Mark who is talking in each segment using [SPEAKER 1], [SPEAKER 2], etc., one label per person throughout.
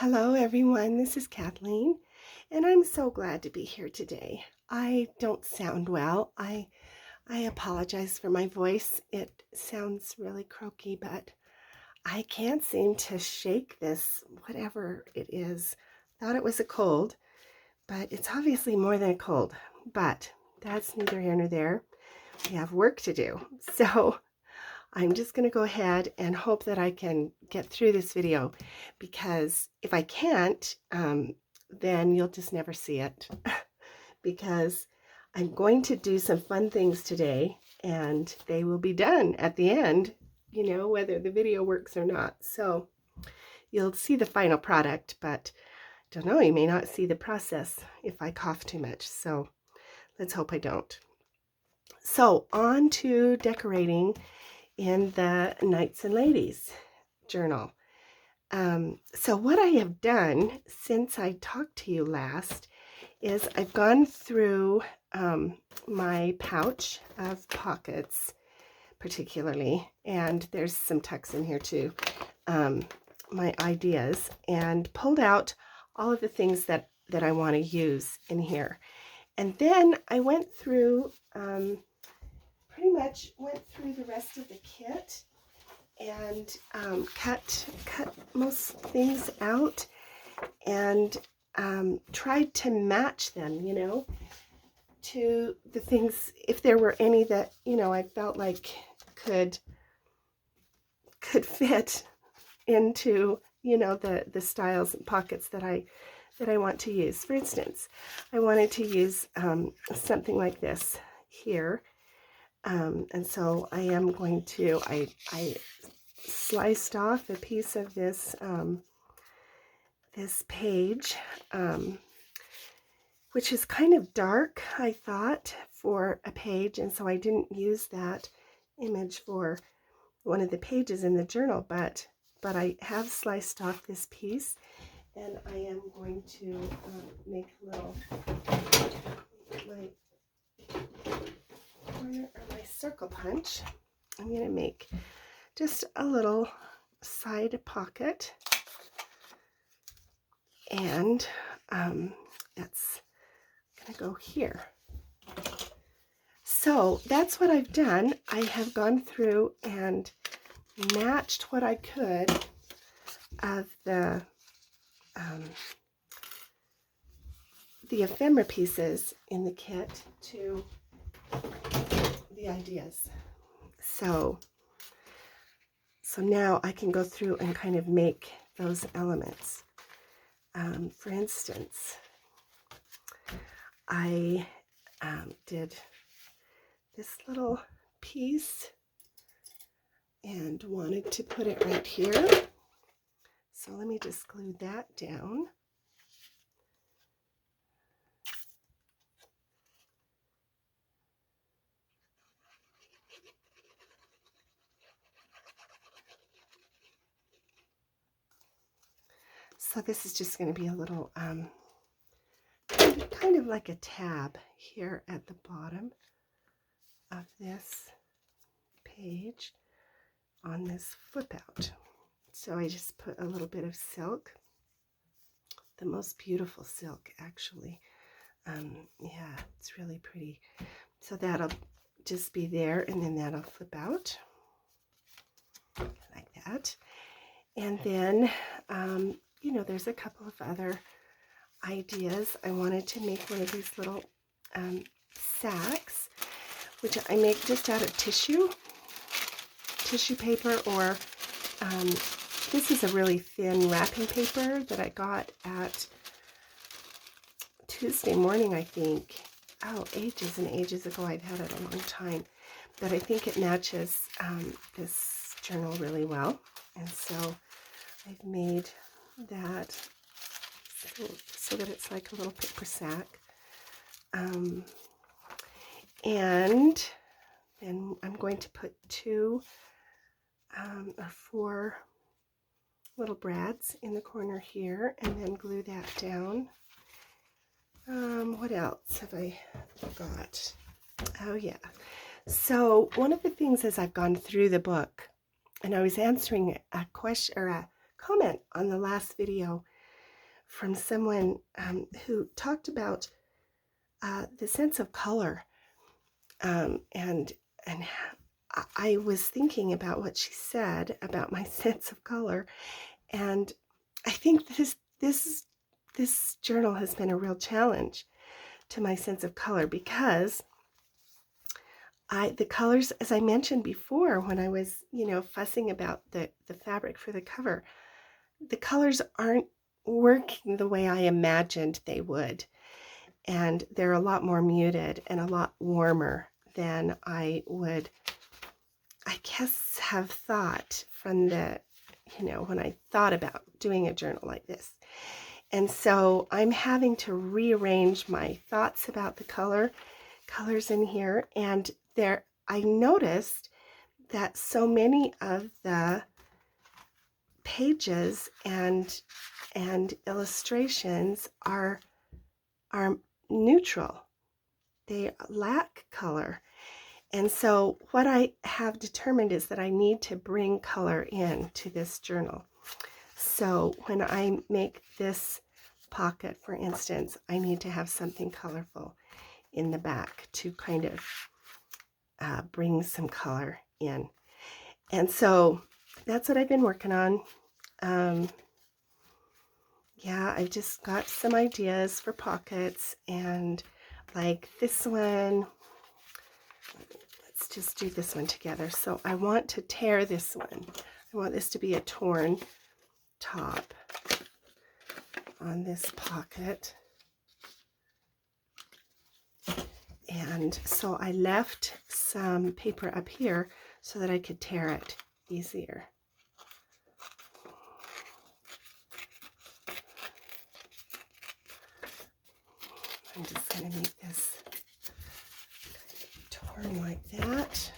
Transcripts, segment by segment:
[SPEAKER 1] Hello, everyone. This is Kathleen, and I'm so glad to be here today. I don't sound well. I apologize for my voice. It sounds really croaky, but I can't seem to shake this, whatever it is. Thought it was a cold, but it's obviously more than a cold. But that's neither here nor there. We have work to do. So I'm just going to go ahead and hope that I can get through this video, because if I can't, then you'll just never see it because I'm going to do some fun things today and they will be done at the end, whether the video works or not. So you'll see the final product, but don't know, you may not see the process if I cough too much. So let's hope I don't. So on to decorating in the Knights and Ladies journal. So what I have done since I talked to you last is I've gone through my pouch of pockets particularly, and there's some tucks in here too, my ideas, and pulled out all of the things that I want to use in here. And then I went through pretty much went through the rest of the kit and cut most things out and tried to match them, to the things, if there were any that, I felt like could fit into, the styles and pockets that I want to use. For instance, I wanted to use something like this here. And so I am going to, I sliced off a piece of this, this page, which is kind of dark, I thought, for a page. And so I didn't use that image for one of the pages in the journal, but I have sliced off this piece, and I am going to make a little, my circle punch. I'm going to make just a little side pocket, and that's going to go here. So that's what I've done. I have gone through and matched what I could of the ephemera pieces in the kit to the ideas. So now I can go through and kind of make those elements. For instance, I did this little piece and wanted to put it right here. So let me just glue that down. So this is just going to be a little, kind of like a tab here at the bottom of this page on this flip out. So I just put a little bit of silk, the most beautiful silk actually. Yeah, it's really pretty. So that'll just be there, and then that'll flip out like that. And then there's a couple of other ideas. I wanted to make one of these little sacks, which I make just out of tissue paper, or this is a really thin wrapping paper that I got at Tuesday Morning, I think. Oh, ages and ages ago. I've had it a long time, but I think it matches this journal really well, and so I've made that so that it's like a little paper sack. And then I'm going to put 2 or 4 little brads in the corner here, and then glue that down. What else have I got? Oh yeah. So one of the things as I've gone through the book, and I was answering a question or a comment on the last video from someone who talked about the sense of color, and I was thinking about what she said about my sense of color, and I think this journal has been a real challenge to my sense of color, because the colors, as I mentioned before, when I was, fussing about the fabric for the cover, the colors aren't working the way I imagined they would. And they're a lot more muted and a lot warmer than I would, I guess, have thought from when I thought about doing a journal like this. And so I'm having to rearrange my thoughts about the colors in here. And I noticed that so many of the pages and illustrations are neutral. They lack color. And so what I have determined is that I need to bring color in to this journal. So when I make this pocket, for instance, I need to have something colorful in the back to kind of bring some color in. And so that's what I've been working on. Yeah, I've just got some ideas for pockets, and like this one, let's just do this one together. So I want to tear this one. I want this to be a torn top on this pocket. And so I left some paper up here so that I could tear it easier. I'm just going to make this torn like that.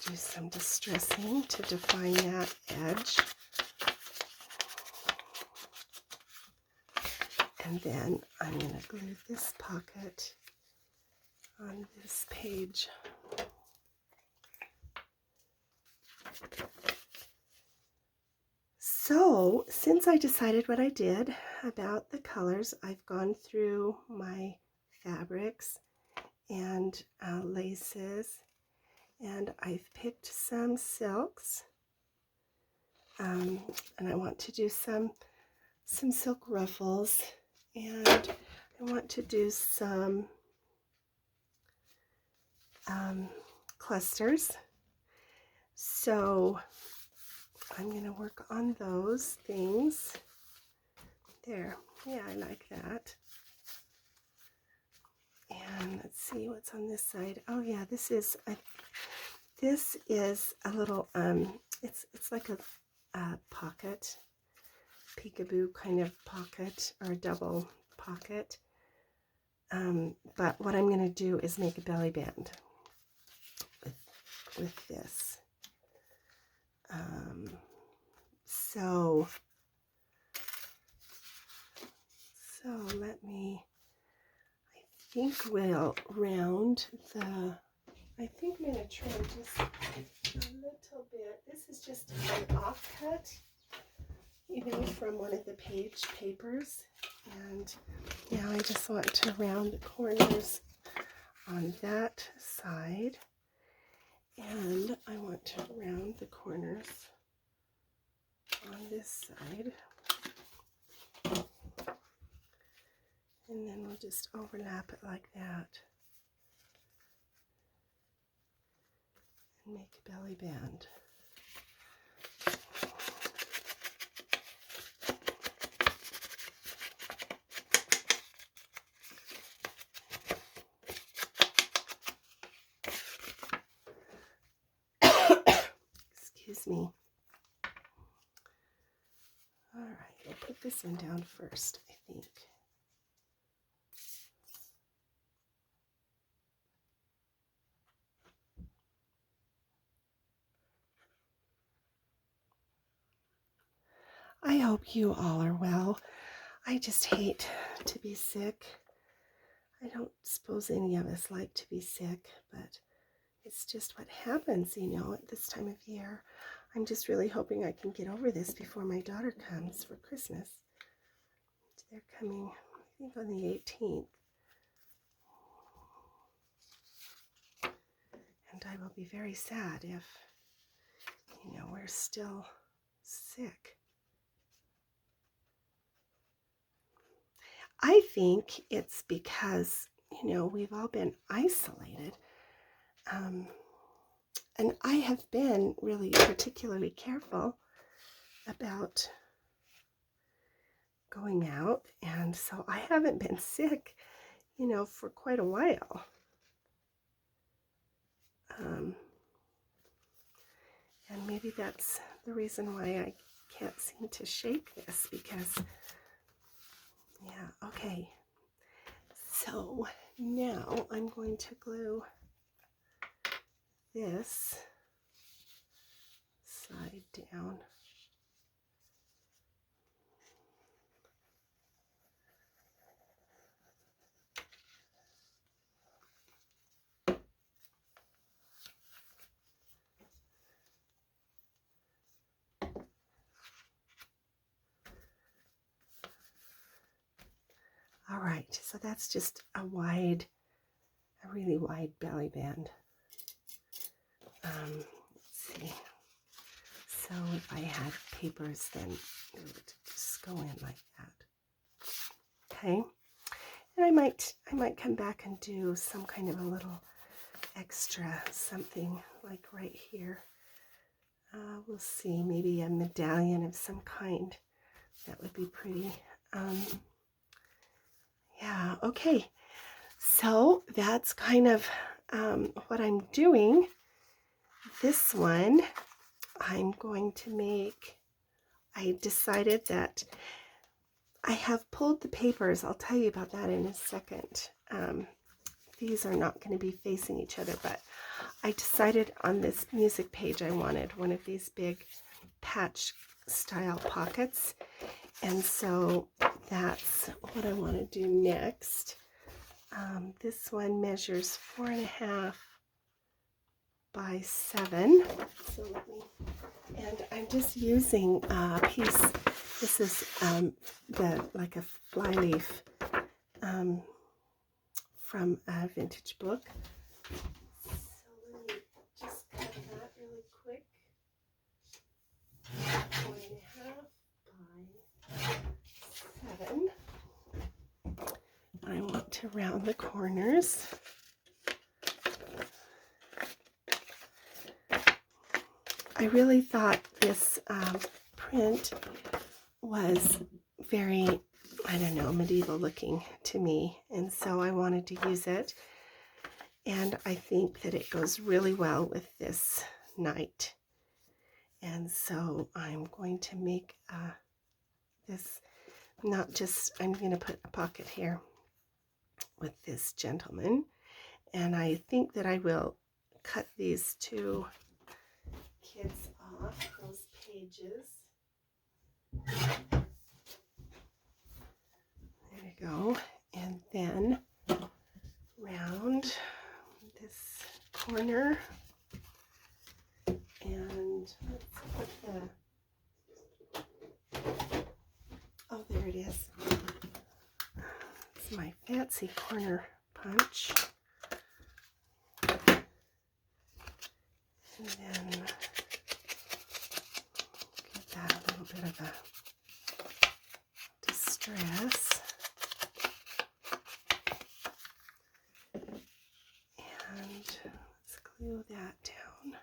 [SPEAKER 1] Do some distressing to define that edge. And then I'm going to glue this pocket on this page. So, since I decided what I did about the colors, I've gone through my fabrics and laces, and I've picked some silks, and I want to do some silk ruffles, and I want to do some clusters. So I'm going to work on those things. There, yeah, I like that. And let's see what's on this side. Oh yeah, this is a little it's like a pocket, peekaboo kind of pocket, or a double pocket. But what I'm going to do is make a belly band with this. So let me, I think we'll round I think I'm going to trim just a little bit. This is just an offcut, from one of the page papers. And now I just want to round the corners on that side. And I want to round the corners on this side. And then we'll just overlap it like that. And make a belly band. Excuse me. All right, we'll put this one down first, I think. I hope you all are well. I just hate to be sick. I don't suppose any of us like to be sick, but it's just what happens, at this time of year. I'm just really hoping I can get over this before my daughter comes for Christmas. They're coming, I think, on the 18th. And I will be very sad if, we're still sick. I think it's because, we've all been isolated. And I have been really particularly careful about going out. And so I haven't been sick, for quite a while. And maybe that's the reason why I can't seem to shake this, because, yeah, okay. So now I'm going to glue this side down. All right, so that's just a really wide belly band. Let's see. So if I had papers, then it would just go in like that. Okay, and I might come back and do some kind of a little extra something like right here. We'll see, maybe a medallion of some kind. That would be pretty. Yeah, okay. So that's kind of what I'm doing. This one, I'm going to make, I decided that I have pulled the papers. I'll tell you about that in a second. These are not going to be facing each other, but I decided on this music page I wanted one of these big patch style pockets. And so that's what I want to do next. This one measures 4.5 by 7. So and I'm just using a piece. This is like a fly leaf from a vintage book. So let me just cut that really quick. 4.5 by 7. I want to round the corners. I really thought this print was very, medieval looking to me, and so I wanted to use it. And I think that it goes really well with this night. And so I'm going to make this, I'm going to put a pocket here with this gentleman. And I think that I will cut these two kids off, those pages. There we go. And then round this corner. And let's put oh, there it is. It's my fancy corner punch. And then give that a little bit of a distress. And let's glue that down.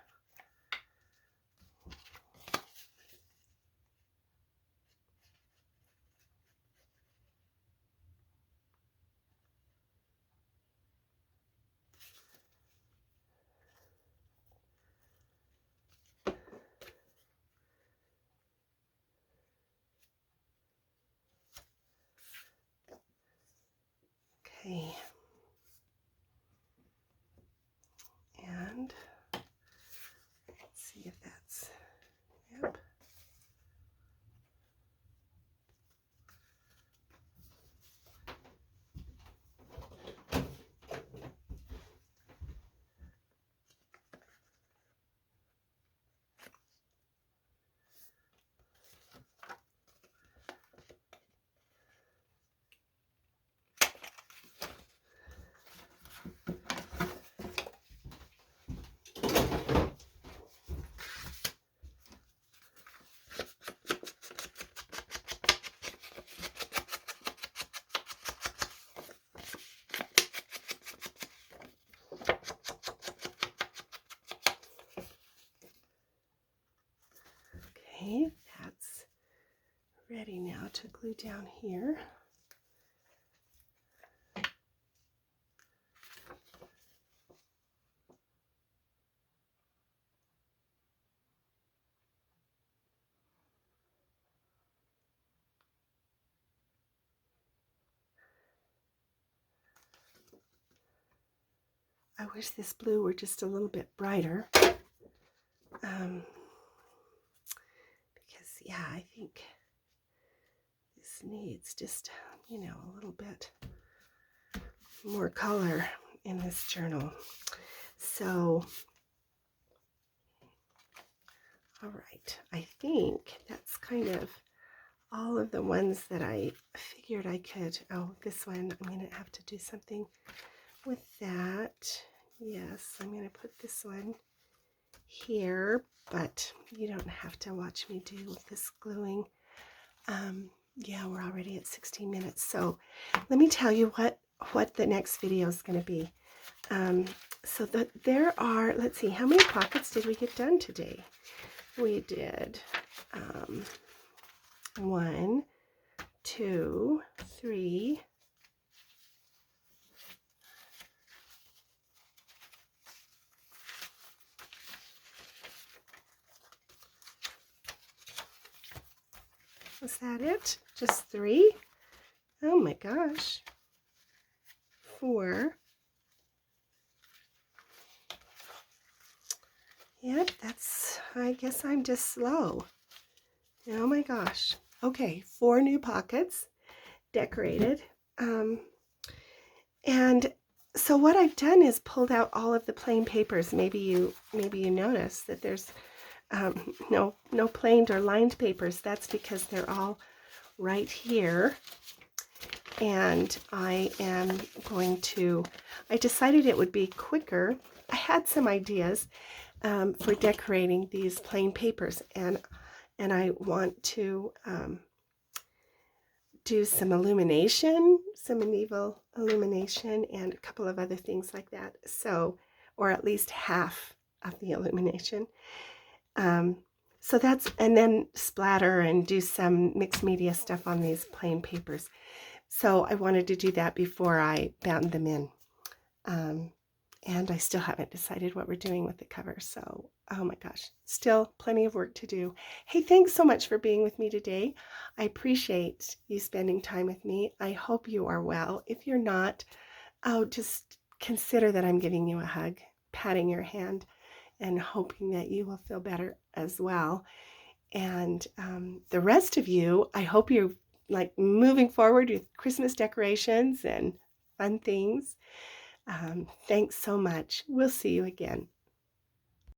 [SPEAKER 1] Okay, and Okay, that's ready now to glue down here. I wish this blue were just a little bit brighter. Because, yeah, I think this needs just, you know, a little bit more color in this journal. So, all right, I think that's kind of all of the ones that I figured I could. Oh, this one, I'm going to have to do something with that. Yes, I'm going to put this one here, but you don't have to watch me do this gluing. Yeah, we're already at 16 minutes. So let me tell you what the next video is going to be. So there are, let's see, how many pockets did we get done today? We did 1, 2, 3, 4. Was that it? Just 3? Oh my gosh. 4. Yep, I guess I'm just slow. Oh my gosh. Okay, 4 new pockets decorated. And so what I've done is pulled out all of the plain papers. Maybe you notice that there's no planed or lined papers. That's because they're all right here. And I decided it would be quicker. I had some ideas for decorating these plain papers, and I want to do some illumination, some medieval illumination, and a couple of other things like that. So, or at least half of the illumination. So that's, and then splatter and do some mixed media stuff on these plain papers. So I wanted to do that before I bound them in. And I still haven't decided what we're doing with the cover. So, oh my gosh, still plenty of work to do. Hey, thanks so much for being with me today. I appreciate you spending time with me. I hope you are well. If you're not, just consider that I'm giving you a hug, patting your hand, and hoping that you will feel better as well. And the rest of you, I hope you're like moving forward with Christmas decorations and fun things. Thanks so much. We'll see you again.